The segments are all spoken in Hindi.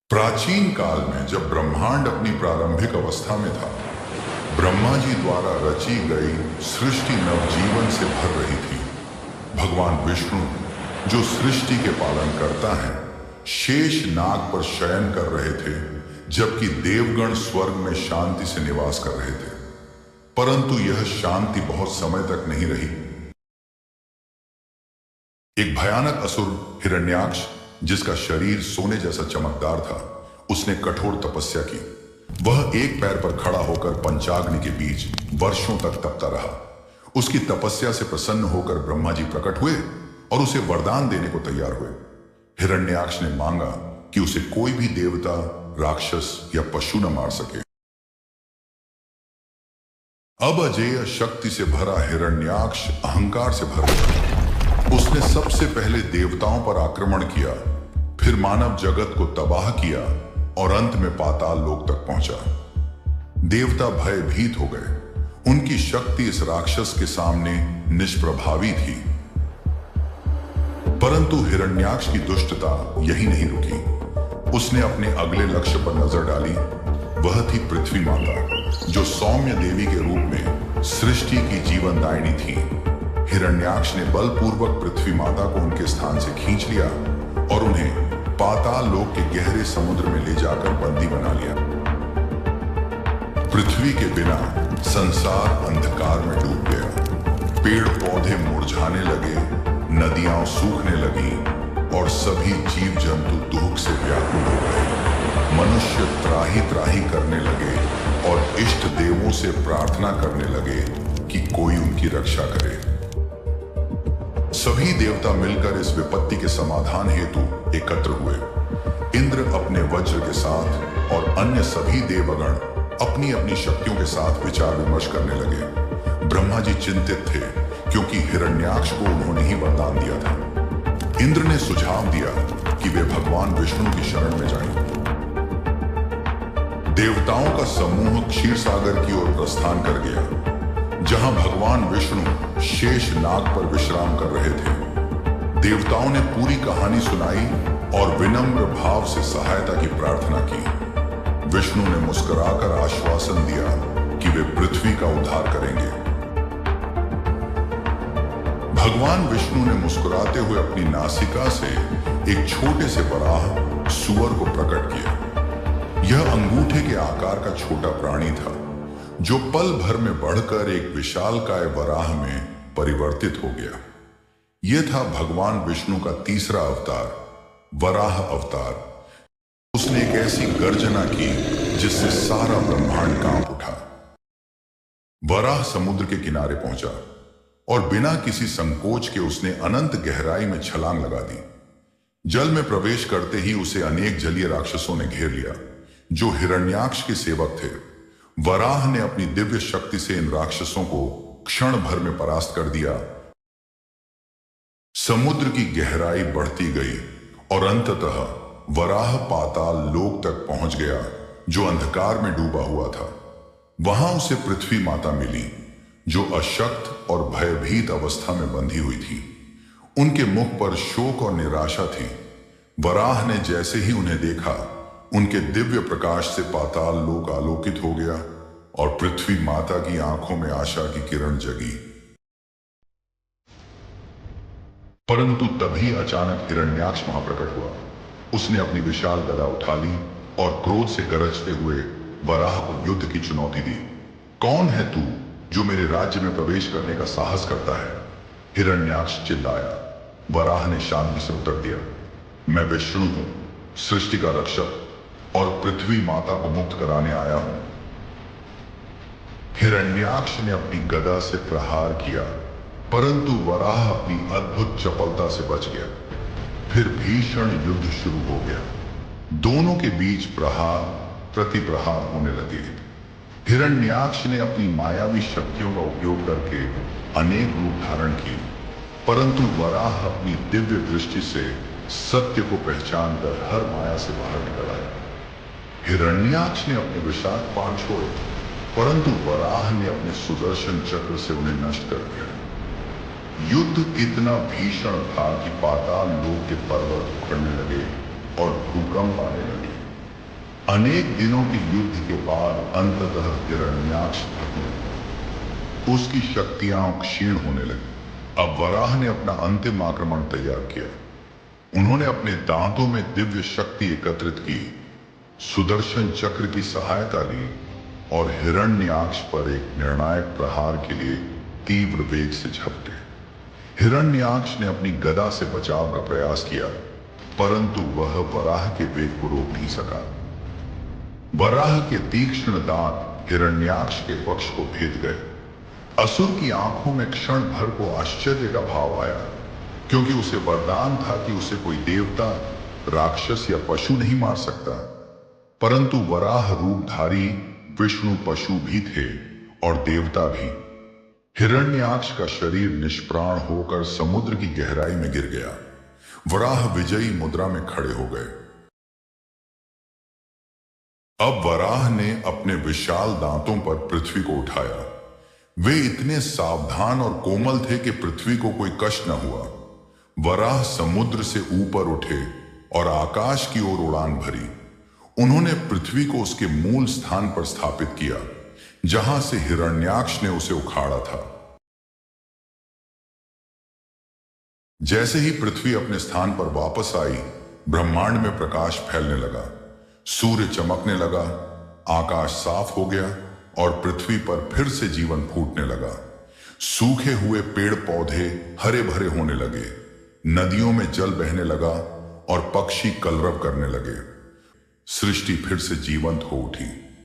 प्राचीन काल में जब ब्रह्मांड अपनी प्रारंभिक अवस्था में था, ब्रह्मा जी द्वारा रची गई सृष्टि नवजीवन से भर रही थी। भगवान विष्णु, जो सृष्टि के पालन करता है, शेष नाग पर शयन कर रहे थे, जबकि देवगण स्वर्ग में शांति से निवास कर रहे थे। परंतु यह शांति बहुत समय तक नहीं रही। एक भयानक असुर हिरण्याक्ष, जिसका शरीर सोने जैसा चमकदार था, उसने कठोर तपस्या की। वह एक पैर पर खड़ा होकर पंचाग्नि के बीच वर्षों तक तपता रहा। उसकी तपस्या से प्रसन्न होकर ब्रह्मा जी प्रकट हुए और उसे वरदान देने को तैयार हुए। हिरण्याक्ष ने मांगा कि उसे कोई भी देवता, राक्षस या पशु न मार सके। अब अजेय शक्ति से भरा हिरण्याक्ष अहंकार से भर गया। उसने सबसे पहले देवताओं पर आक्रमण किया, फिर मानव जगत को तबाह किया और अंत में पाताल लोक तक पहुंचा। देवता भयभीत हो गए। उनकी शक्ति इस राक्षस के सामने निष्प्रभावी थी। परंतु हिरण्याक्ष की दुष्टता यही नहीं रुकी। उसने अपने अगले लक्ष्य पर नजर डाली। वह थी पृथ्वी माता, जो सौम्य देवी के रूप में सृष्टि की जीवनदायिनी थी। हिरण्याक्ष ने बलपूर्वक पृथ्वी माता को उनके स्थान से खींच लिया और उन्हें पाताल लोक के गहरे समुद्र में ले जाकर बंदी बना लिया। पृथ्वी के बिना संसार अंधकार में डूब गया। पेड़ पौधे मुरझाने लगे, नदियां सूखने लगी और सभी जीव जंतु दुख से व्याकुल हो गए। मनुष्य त्राही त्राही करने लगे और इष्ट देवों से प्रार्थना करने लगे कि कोई उनकी रक्षा करे। सभी देवता मिलकर इस विपत्ति के समाधान हेतु एकत्र हुए। इंद्र अपने वज्र के साथ और अन्य सभी देवगण अपनी अपनी शक्तियों के साथ विचार विमर्श करने लगे। ब्रह्मा जी चिंतित थे, क्योंकि हिरण्याक्ष को उन्होंने ही वरदान दिया था। इंद्र ने सुझाव दिया कि वे भगवान विष्णु की शरण में जाएं। देवताओं का समूह क्षीर सागर की ओर प्रस्थान कर गया, जहां भगवान विष्णु शेष नाग पर विश्राम कर रहे थे। देवताओं ने पूरी कहानी सुनाई और विनम्र भाव से सहायता की प्रार्थना की। विष्णु ने मुस्कुराकर आश्वासन दिया कि वे पृथ्वी का उद्धार करेंगे। भगवान विष्णु ने मुस्कुराते हुए अपनी नासिका से एक छोटे से वराह सुअर को प्रकट किया। यह अंगूठे के आकार का छोटा प्राणी था, जो पल भर में बढ़कर एक विशालकाय वराह में परिवर्तित हो गया। यह था भगवान विष्णु का तीसरा अवतार, वराह अवतार। उसने एक ऐसी गर्जना की जिससे सारा ब्रह्मांड कांप उठा। वराह समुद्र के किनारे पहुंचा और बिना किसी संकोच के उसने अनंत गहराई में छलांग लगा दी। जल में प्रवेश करते ही उसे अनेक जलीय राक्षसों ने घेर लिया, जो हिरण्याक्ष के सेवक थे। वराह ने अपनी दिव्य शक्ति से इन राक्षसों को क्षण भर में परास्त कर दिया। समुद्र की गहराई बढ़ती गई और अंततः वराह पाताल लोक तक पहुंच गया, जो अंधकार में डूबा हुआ था। वहां उसे पृथ्वी माता मिली, जो अशक्त और भयभीत अवस्था में बंधी हुई थी। उनके मुख पर शोक और निराशा थी। वराह ने जैसे ही उन्हें देखा, उनके दिव्य प्रकाश से पाताल लोक आलोकित हो गया और पृथ्वी माता की आंखों में आशा की किरण जगी। परंतु तभी अचानक हिरण्याक्ष वहां प्रकट हुआ। उसने अपनी विशाल गदा उठा ली और क्रोध से गरजते हुए वराह को युद्ध की चुनौती दी। कौन है तू, जो मेरे राज्य में प्रवेश करने का साहस करता है? हिरण्याक्ष चिल्लाया। वराह ने शांति से उत्तर दिया, मैं विष्णु हूं, सृष्टि का रक्षक, और पृथ्वी माता को मुक्त कराने आया हूं। हिरण्याक्ष ने अपनी गदा से प्रहार किया, परंतु वराह अपनी अद्भुत चपलता से बच गया। फिर भीषण युद्ध शुरू हो गया। दोनों के बीच प्रहार प्रति प्रहार होने लगे। हिरण्याक्ष ने अपनी मायावी शक्तियों का उपयोग करके अनेक रूप धारण किए, परंतु वराह अपनी दिव्य दृष्टि से सत्य को पहचान कर हर माया से बाहर निकल आया। हिरण्याक्ष ने अपने विशाल बाण छोड़े, परंतु वराह ने अपने सुदर्शन चक्र से उन्हें नष्ट कर दिया। युद्ध इतना भीषण था कि पाताल लोक के पर्वत पड़ने लगे और भूकंप आने लगे। अनेक दिनों के युद्ध के बाद अंततः हिरण्याक्ष थकने लगा। उसकी शक्तियां क्षीण होने लगी। अब वराह ने अपना अंतिम आक्रमण तैयार किया। उन्होंने अपने दांतों में दिव्य शक्ति एकत्रित की, सुदर्शन चक्र की सहायता ली और हिरण्याक्ष पर एक निर्णायक प्रहार के लिए तीव्र वेग से झपटे। हिरण्याक्ष ने अपनी गदा से बचाव का प्रयास किया, परंतु वह वराह के वेग को रोक नहीं सका। वराह के तीक्ष्ण दांत हिरण्याक्ष के पक्ष को भेद गए। असुर की आंखों में क्षण भर को आश्चर्य का भाव आया, क्योंकि उसे वरदान था कि उसे कोई देवता, राक्षस या पशु नहीं मार सकता। परंतु वराह रूपधारी विष्णु पशु भी थे और देवता भी। हिरण्याक्ष का शरीर निष्प्राण होकर समुद्र की गहराई में गिर गया। वराह विजयी मुद्रा में खड़े हो गए। अब वराह ने अपने विशाल दांतों पर पृथ्वी को उठाया। वे इतने सावधान और कोमल थे कि पृथ्वी को कोई कष्ट न हुआ। वराह समुद्र से ऊपर उठे और आकाश की ओर उड़ान भरी। उन्होंने पृथ्वी को उसके मूल स्थान पर स्थापित किया, जहां से हिरण्याक्ष ने उसे उखाड़ा था। जैसे ही पृथ्वी अपने स्थान पर वापस आई, ब्रह्मांड में प्रकाश फैलने लगा, सूर्य चमकने लगा, आकाश साफ हो गया और पृथ्वी पर फिर से जीवन फूटने लगा। सूखे हुए पेड़ पौधे हरे भरे होने लगे, नदियों में जल बहने लगा और पक्षी कलरव करने लगे। सृष्टि फिर से जीवंत हो उठी।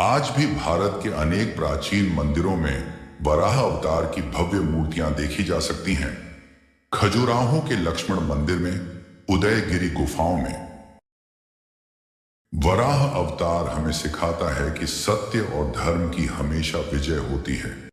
आज भी भारत के अनेक प्राचीन मंदिरों में वराह अवतार की भव्य मूर्तियां देखी जा सकती हैं। खजुराहो के लक्ष्मण मंदिर में, उदयगिरी गुफाओं में। वराह अवतार हमें सिखाता है कि सत्य और धर्म की हमेशा विजय होती है।